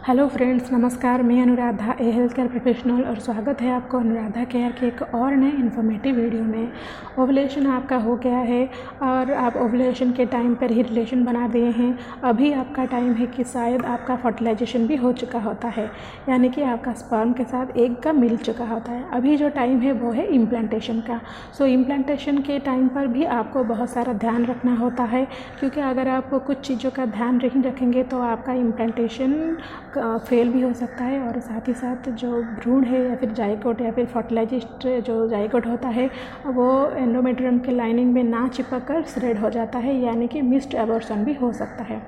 Hello friends, नमस्कार। मैं अनुराधा, ए health care professional, और स्वागत है आपको अनुराधा केयर के एक और नए इन्फॉर्मेटिव वीडियो में। ओवुलेशन आपका हो गया है और आप ओवुलेशन के टाइम पर ही रिलेशन बना दिए हैं। अभी आपका टाइम है कि शायद आपका फर्टिलाइजेशन भी हो चुका होता है, यानी कि आपका स्पर्म के साथ एग का मिल चुका होता है। अभी जो टाइम है वो है इम्प्लांटेशन का। सो इम्प्लांटेशन के टाइम पर भी आपको बहुत सारा ध्यान रखना होता है, क्योंकि अगर आप कुछ चीज़ों का ध्यान नहीं रखेंगे तो आपका इम्प्लांटेशन फेल भी हो सकता है, और साथ ही साथ जो भ्रूण है या फिर जाइगोट या फिर फर्टिलाइज्ड जो जाइगोट होता है वो एंडोमेट्रियम के लाइनिंग में ना चिपक कर श्रेड हो जाता है, यानी कि मिस्ड एबॉर्शन भी हो सकता है।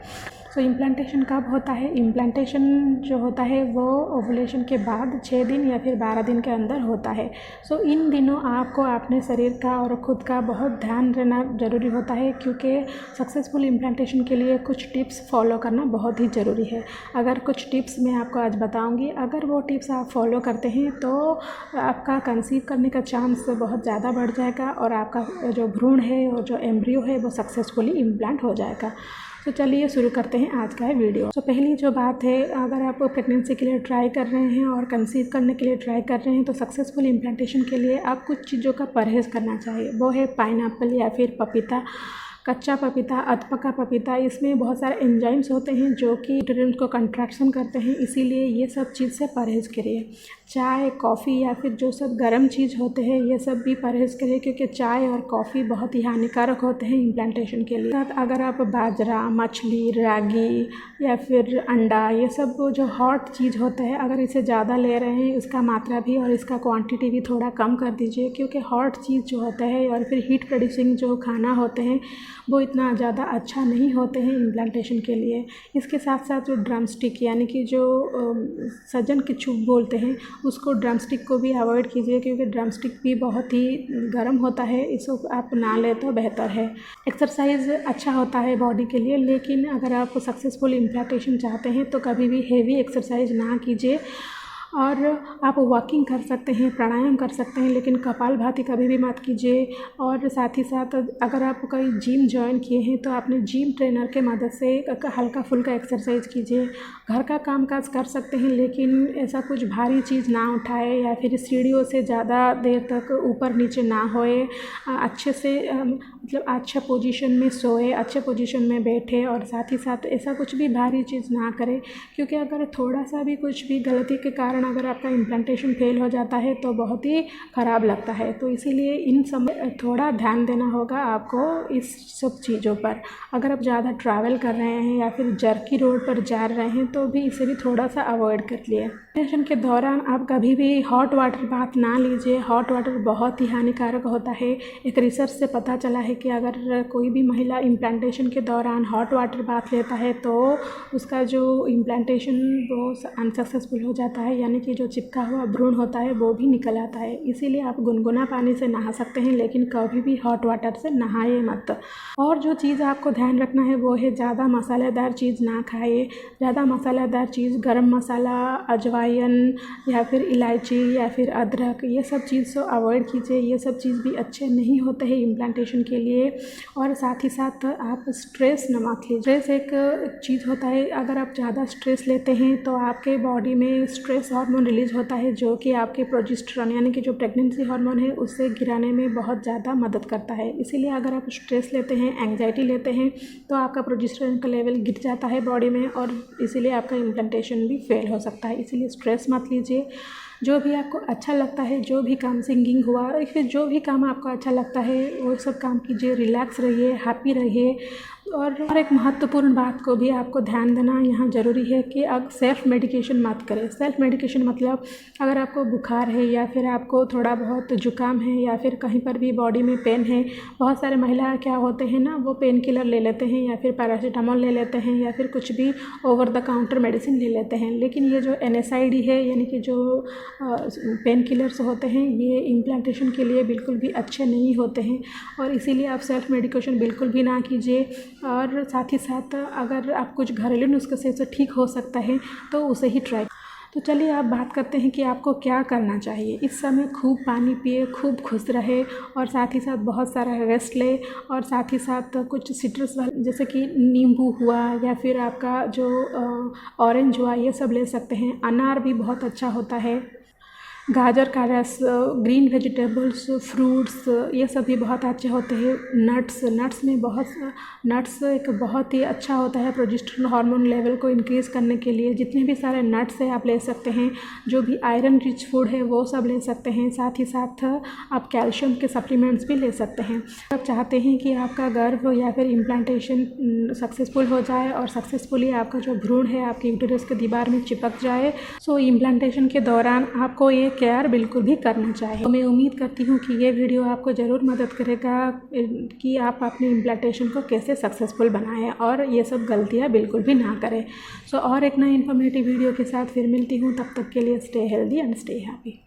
सो इम्प्लांटेशन कब होता है? इम्प्लांटेशन जो होता है वो ओवुलेशन के बाद 6 दिन या फिर 12 दिन के अंदर होता है। सो इन दिनों आपको अपने शरीर का और ख़ुद का बहुत ध्यान रहना ज़रूरी होता है, क्योंकि सक्सेसफुल इम्प्लांटेशन के लिए कुछ टिप्स फॉलो करना बहुत ही ज़रूरी है। अगर कुछ टिप्स मैं आपको आज बताऊंगी, अगर वो टिप्स आप फॉलो करते हैं तो आपका कंसीव करने का चांस बहुत ज़्यादा बढ़ जाएगा, और आपका जो भ्रूण है और जो एम्ब्रियो है वो सक्सेसफुली इम्प्लांट हो जाएगा। तो चलिए शुरू करते हैं आज का वीडियो। तो पहली जो बात है, अगर आप प्रेगनेंसी के लिए ट्राई कर रहे हैं और कंसीव करने के लिए ट्राई कर रहे हैं तो सक्सेसफुल इम्प्लांटेशन के लिए आप कुछ चीज़ों का परहेज़ करना चाहिए। वो है पाइनएप्पल या फिर पपीता, कच्चा पपीता, अधपका पपीता। इसमें बहुत सारे एंजाइम्स होते हैं जो कि यूटेरस को कंट्रैक्शन करते हैं, इसीलिए ये सब चीज़ से परहेज़ करिए। चाय, कॉफ़ी या फिर जो सब गर्म चीज़ होते हैं ये सब भी परहेज़ करिए, क्योंकि चाय और कॉफ़ी बहुत ही हानिकारक होते हैं इम्प्लांटेशन के लिए। अगर आप बाजरा, मछली, रागी या फिर अंडा, ये सब जो हॉट चीज़ होता है, अगर इसे ज़्यादा ले रहे हैं इसका मात्रा भी और इसका क्वांटिटी भी थोड़ा कम कर दीजिए, क्योंकि हॉट चीज़ जो होता है और फिर हीट प्रोड्यूसिंग जो खाना होते हैं वो इतना ज़्यादा अच्छा नहीं होते हैं इम्प्लांटेशन के लिए। इसके साथ साथ जो ड्रम स्टिक, यानी कि जो सजन की चूप बोलते हैं, उसको ड्रम स्टिक को भी अवॉइड कीजिए, क्योंकि ड्रम स्टिक भी बहुत ही गर्म होता है। इसको आप ना ले तो बेहतर है। एक्सरसाइज अच्छा होता है बॉडी के लिए, लेकिन अगर आप सक्सेसफुल इम्प्लांटेशन चाहते हैं तो कभी भी हेवी एक्सरसाइज ना कीजिए। और आप वॉकिंग कर सकते हैं, प्राणायाम कर सकते हैं, लेकिन कपालभाति कभी भी मत कीजिए। और साथ ही साथ अगर आप कोई जिम ज्वाइन किए हैं तो अपने जिम ट्रेनर के मदद से हल्का फुल्का एक्सरसाइज कीजिए। घर का कामकाज कर सकते हैं, लेकिन ऐसा कुछ भारी चीज़ ना उठाए या फिर सीढ़ियों से ज़्यादा देर तक ऊपर नीचे ना होए। अच्छे से मतलब अच्छे पोजीशन में सोए, अच्छे पोजीशन में बैठे, और साथ ही साथ ऐसा कुछ भी भारी चीज़ ना करें, क्योंकि अगर थोड़ा सा भी कुछ भी गलती के कारण अगर आपका इम्प्लांटेशन फेल हो जाता है तो बहुत ही ख़राब लगता है। तो इसीलिए इन समय थोड़ा ध्यान देना होगा आपको इस सब चीज़ों पर। अगर आप ज़्यादा ट्रैवल कर रहे हैं या फिर जर्की रोड पर जा रहे हैं तो भी इसे भी थोड़ा सा अवॉइड कर लिए। इम्प्लांटेशन के दौरान आप कभी भी हॉट वाटर बाथ ना लीजिए। हॉट वाटर बहुत ही हानिकारक होता है। एक रिसर्च से पता चला है कि अगर कोई भी महिला इम्प्लांटेशन के दौरान हॉट वाटर बाथ लेता है तो उसका जो इम्प्लांटेशन वो अनसक्सेसफुल हो जाता है, यानी कि जो चिपका हुआ भ्रूण होता है वो भी निकल आता है। इसीलिए आप गुनगुना पानी से नहा सकते हैं, लेकिन कभी भी हॉट वाटर से नहाए मत। और जो चीज़ आपको ध्यान रखना है वो है ज़्यादा मसालेदार चीज़ ना खाइए। ज़्यादा मसालेदार चीज़, गरम मसाला, अजवाइन या फिर इलायची या फिर अदरक, ये सब चीज़ को अवॉइड कीजिए। ये सब चीज़ भी अच्छे नहीं होते हैं इम्प्लांटेशन के लिए। और साथ ही साथ आप स्ट्रेस न मत लीजिए। स्ट्रेस एक चीज़ होता है, अगर आप ज़्यादा स्ट्रेस लेते हैं तो आपके बॉडी में स्ट्रेस हार्मोन रिलीज होता है, जो कि आपके प्रोजेस्टेरोन यानी कि जो प्रेगनेंसी हार्मोन है उससे गिराने में बहुत ज़्यादा मदद करता है। इसीलिए अगर आप स्ट्रेस लेते हैं, एंग्जाइटी लेते हैं, तो आपका प्रोजेस्टेरोन का लेवल गिर जाता है बॉडी में, और इसीलिए आपका इम्प्लांटेशन भी फेल हो सकता है। इसीलिए स्ट्रेस मत लीजिए। जो भी आपको अच्छा लगता है, जो भी काम, सिंगिंग हुआ, फिर जो भी काम आपको अच्छा लगता है वो सब काम कीजिए। रिलैक्स रहिए, हैप्पी रहिए। और एक महत्वपूर्ण बात को भी आपको ध्यान देना यहाँ ज़रूरी है कि अब सेल्फ मेडिकेशन मत करें। सेल्फ मेडिकेशन मतलब अगर आपको बुखार है या फिर आपको थोड़ा बहुत जुकाम है या फिर कहीं पर भी बॉडी में पेन है, बहुत सारे महिला क्या होते हैं ना, वो पेन किलर ले लेते हैं या फिर पैरासीटामोल ले लेते हैं या फिर कुछ भी ओवर द काउंटर मेडिसिन ले लेते हैं। लेकिन ये जो NSAID है, यानी कि जो पेन किलर्स होते हैं, ये इम्प्लांटेशन के लिए बिल्कुल भी अच्छे नहीं होते हैं, और इसीलिए आप सेल्फ मेडिकेशन बिल्कुल भी ना कीजिए। और साथ ही साथ अगर आप कुछ घरेलू नुस्खे से ठीक हो सकता है तो उसे ही ट्राई। तो चलिए अब बात करते हैं कि आपको क्या करना चाहिए। इस समय खूब पानी पिए, खूब खुश रहे और साथ ही साथ बहुत सारा रेस्ट ले और साथ ही साथ कुछ सिट्रस वाले जैसे कि नींबू हुआ या फिर आपका जो ऑरेंज हुआ, ये सब ले सकते हैं। अनार भी बहुत अच्छा होता है, गाजर का रस, ग्रीन वेजिटेबल्स, फ्रूट्स, ये सभी बहुत अच्छे होते हैं। नट्स में नट्स एक बहुत ही अच्छा होता है प्रोजेस्टेरोन हार्मोन लेवल को इंक्रीज़ करने के लिए। जितने भी सारे नट्स हैं आप ले सकते हैं। जो भी आयरन रिच फूड है वो सब ले सकते हैं। साथ ही साथ आप कैल्शियम के सप्लीमेंट्स भी ले सकते हैं। आप चाहते हैं कि आपका गर्भ या फिर इम्प्लांटेशन सक्सेसफुल हो जाए और सक्सेसफुली आपका जो भ्रूण है आपके यूटेरस के दीवार में चिपक जाए, सो इम्प्लांटेशन के दौरान आपको ये केयर बिल्कुल भी करना चाहिए। तो मैं उम्मीद करती हूँ कि ये वीडियो आपको ज़रूर मदद करेगा कि आप अपने इम्प्लांटेशन को कैसे सक्सेसफुल बनाएं और ये सब गलतियाँ बिल्कुल भी ना करें। सो और एक नई इन्फॉर्मेटिव वीडियो के साथ फिर मिलती हूँ। तब तक के लिए stay healthy and stay happy.